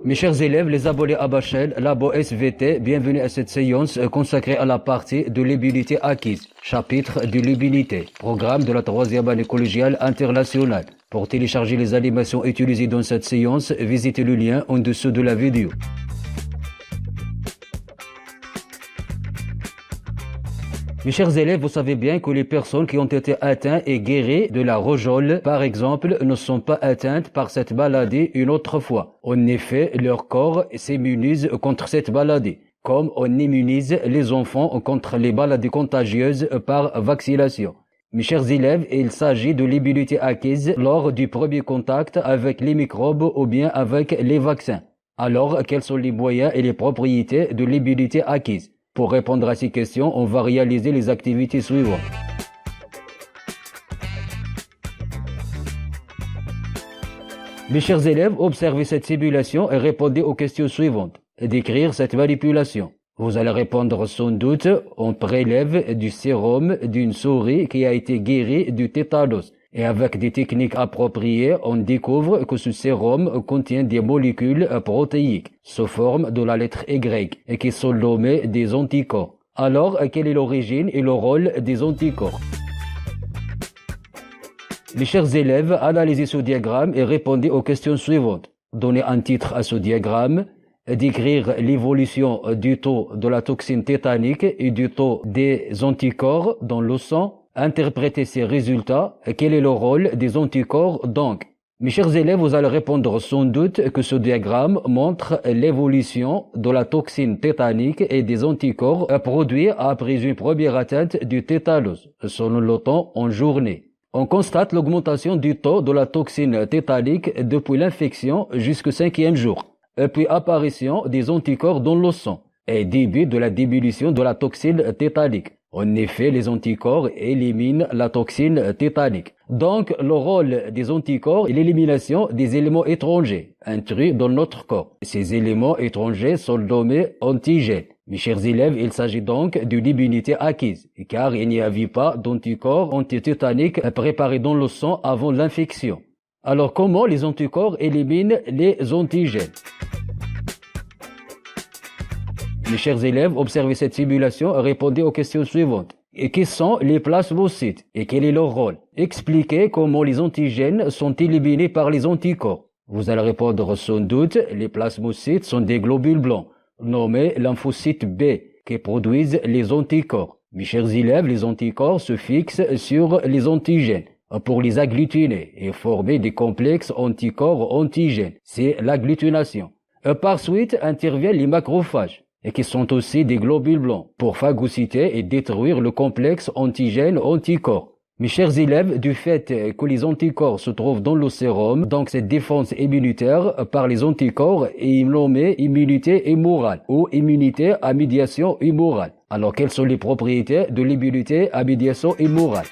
Mes chers élèves, les abonnés à ma chaîne Labo SVT, bienvenue à cette séance consacrée à la partie de l'immunité acquise, chapitre de l'immunité, programme de la 3e année collégiale internationale. Pour télécharger les animations utilisées dans cette séance, visitez le lien en dessous de la vidéo. Mes chers élèves, vous savez bien que les personnes qui ont été atteintes et guéries de la rougeole, par exemple, ne sont pas atteintes par cette maladie une autre fois. En effet, leur corps s'immunise contre cette maladie, comme on immunise les enfants contre les maladies contagieuses par vaccination. Mes chers élèves, il s'agit de l'immunité acquise lors du premier contact avec les microbes ou bien avec les vaccins. Alors, quels sont les moyens et les propriétés de l'immunité acquise? Pour répondre à ces questions, on va réaliser les activités suivantes. Mes chers élèves, observez cette simulation et répondez aux questions suivantes. Décrire cette manipulation. Vous allez répondre sans doute, on prélève du sérum d'une souris qui a été guérie du tétanos. Et avec des techniques appropriées, on découvre que ce sérum contient des molécules protéiques sous forme de la lettre Y et qui sont nommées des anticorps. Alors, quelle est l'origine et le rôle des anticorps? Mes chers élèves, analysez ce diagramme et répondez aux questions suivantes. Donnez un titre à ce diagramme. Décrire l'évolution du taux de la toxine tétanique et du taux des anticorps dans le sang. Interprétez ces résultats. Quel est le rôle des anticorps donc? Mes chers élèves, vous allez répondre sans doute que ce diagramme montre l'évolution de la toxine tétanique et des anticorps produits après une première atteinte du tétanos, selon le temps en journée. On constate l'augmentation du taux de la toxine tétanique depuis l'infection jusqu'au 5e jour, puis apparition des anticorps dans le sang et début de la diminution de la toxine tétanique. En effet, les anticorps éliminent la toxine tétanique. Donc, le rôle des anticorps est l'élimination des éléments étrangers intrus dans notre corps. Ces éléments étrangers sont nommés antigènes. Mes chers élèves, il s'agit donc d'une immunité acquise, car il n'y avait pas d'anticorps antitétaniques préparés dans le sang avant l'infection. Alors, comment les anticorps éliminent les antigènes? Mes chers élèves, observez cette simulation et répondez aux questions suivantes. Et qui sont les plasmocytes et quel est leur rôle? Expliquez comment les antigènes sont éliminés par les anticorps. Vous allez répondre sans doute, les plasmocytes sont des globules blancs, nommés lymphocytes B, qui produisent les anticorps. Mes chers élèves, les anticorps se fixent sur les antigènes pour les agglutiner et former des complexes anticorps-antigènes. C'est l'agglutination. Par suite interviennent les macrophages, et qui sont aussi des globules blancs, pour phagocyter et détruire le complexe antigène-anticorps. Mes chers élèves, du fait que les anticorps se trouvent dans le sérum, donc cette défense immunitaire par les anticorps est nommée immunité humorale ou immunité à médiation humorale. Alors, quelles sont les propriétés de l'immunité à médiation humorale?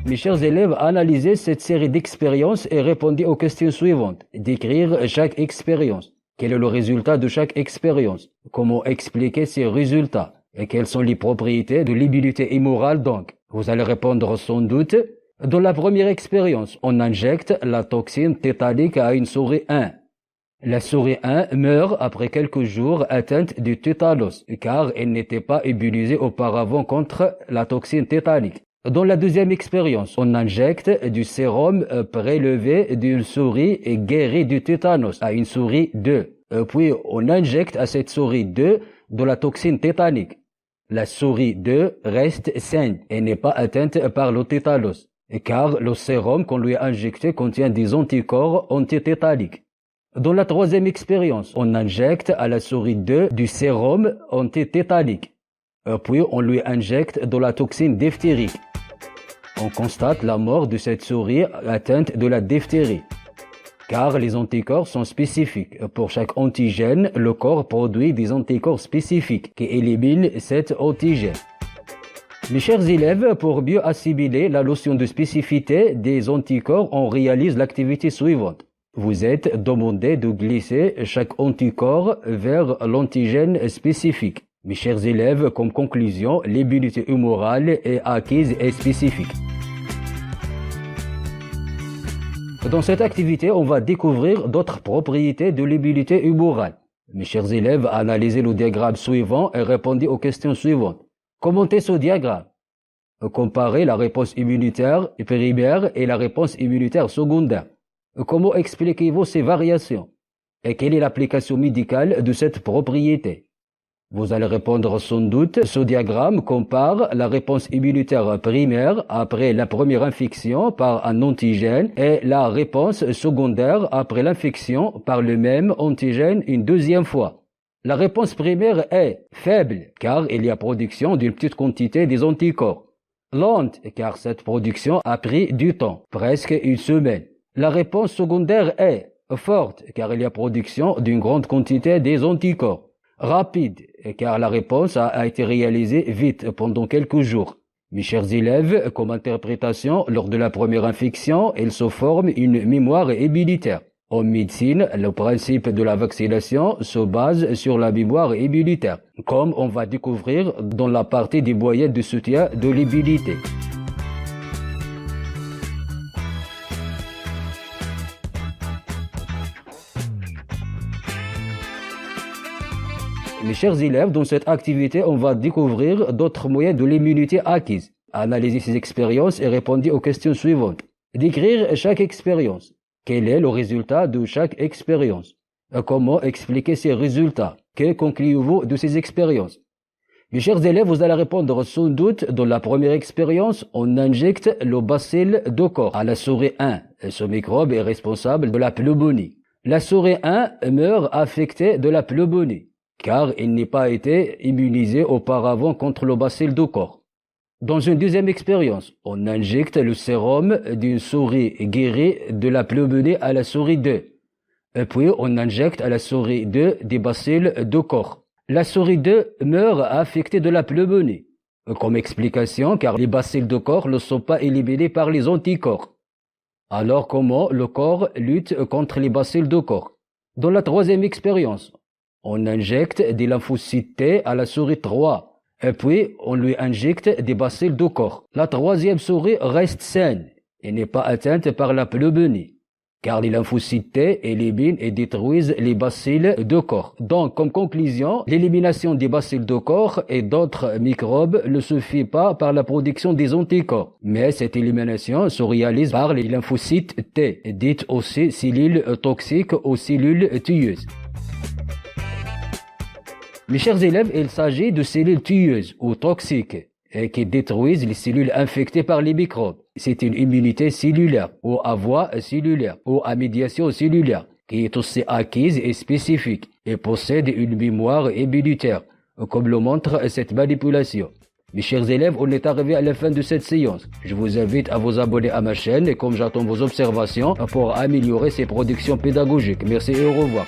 Mes chers élèves, analysez cette série d'expériences et répondez aux questions suivantes. Décrire chaque expérience. Quel est le résultat de chaque expérience? Comment expliquer ces résultats? Et quelles sont les propriétés de l'immunité immorale donc? Vous allez répondre sans doute. Dans la première expérience, on injecte la toxine tétanique à une souris 1. La souris 1 meurt après quelques jours atteinte du tétanos, car elle n'était pas immunisée auparavant contre la toxine tétanique. Dans la deuxième expérience, on injecte du sérum prélevé d'une souris et guérie du tétanos à une souris 2. Puis on injecte à cette souris 2 de la toxine tétanique. La souris 2 reste saine et n'est pas atteinte par le tétanos, car le sérum qu'on lui a injecté contient des anticorps antitétaniques. Dans la troisième expérience, on injecte à la souris 2 du sérum antitétanique. Puis on lui injecte de la toxine diphtérique. On constate la mort de cette souris atteinte de la diphtérie, car les anticorps sont spécifiques. Pour chaque antigène, le corps produit des anticorps spécifiques qui éliminent cet antigène. Mes chers élèves, pour mieux assimiler la notion de spécificité des anticorps, on réalise l'activité suivante. Vous êtes demandé de glisser chaque anticorps vers l'antigène spécifique. Mes chers élèves, comme conclusion, l'immunité humorale est acquise et spécifique. Dans cette activité, on va découvrir d'autres propriétés de l'immunité humorale. Mes chers élèves, analysez le diagramme suivant et répondez aux questions suivantes. Commentez ce diagramme. Comparez la réponse immunitaire primaire et la réponse immunitaire secondaire. Comment expliquez-vous ces variations? Et quelle est l'application médicale de cette propriété? Vous allez répondre sans doute, ce diagramme compare la réponse immunitaire primaire après la première infection par un antigène et la réponse secondaire après l'infection par le même antigène une deuxième fois. La réponse primaire est faible car il y a production d'une petite quantité des anticorps. Lente car cette production a pris du temps, presque une semaine. La réponse secondaire est forte car il y a production d'une grande quantité des anticorps. Rapide, car la réponse a été réalisée vite pendant quelques jours. Mes chers élèves, comme interprétation, lors de la première infection, il se forme une mémoire immunitaire. En médecine, le principe de la vaccination se base sur la mémoire immunitaire, comme on va découvrir dans la partie des moyens de soutien de l'immunité. Mes chers élèves, dans cette activité, on va découvrir d'autres moyens de l'immunité acquise. Analysez ces expériences et répondez aux questions suivantes. Décrire chaque expérience. Quel est le résultat de chaque expérience? Comment expliquer ces résultats? Que concluez-vous de ces expériences? Mes chers élèves, vous allez répondre sans doute, dans la première expérience, on injecte le bacille de corps à la souris 1. Ce microbe est responsable de la pneumonie. La souris 1 meurt affectée de la pneumonie, car il n'a pas été immunisé auparavant contre le bacille de corps. Dans une deuxième expérience, on injecte le sérum d'une souris guérie de la pneumonie à la souris 2. Et puis, on injecte à la souris 2 des bacilles de corps. La souris 2 meurt affectée de la pneumonie. Comme explication, car les bacilles de corps ne sont pas éliminés par les anticorps. Alors, comment le corps lutte contre les bacilles de corps? Dans la troisième expérience, on injecte des lymphocytes T à la souris 3. Et puis, on lui injecte des bacilles de corps. La troisième souris reste saine et n'est pas atteinte par la pneumonie, car les lymphocytes T éliminent et détruisent les bacilles de corps. Donc, comme conclusion, l'élimination des bacilles de corps et d'autres microbes ne se fait pas par la production des anticorps, mais cette élimination se réalise par les lymphocytes T, dites aussi cellules toxiques ou cellules tueuses. Mes chers élèves, il s'agit de cellules tueuses ou toxiques et qui détruisent les cellules infectées par les microbes. C'est une immunité cellulaire ou à voie cellulaire ou à médiation cellulaire qui est aussi acquise et spécifique et possède une mémoire immunitaire, comme le montre cette manipulation. Mes chers élèves, on est arrivé à la fin de cette séance. Je vous invite à vous abonner à ma chaîne et comme j'attends vos observations pour améliorer ces productions pédagogiques. Merci et au revoir.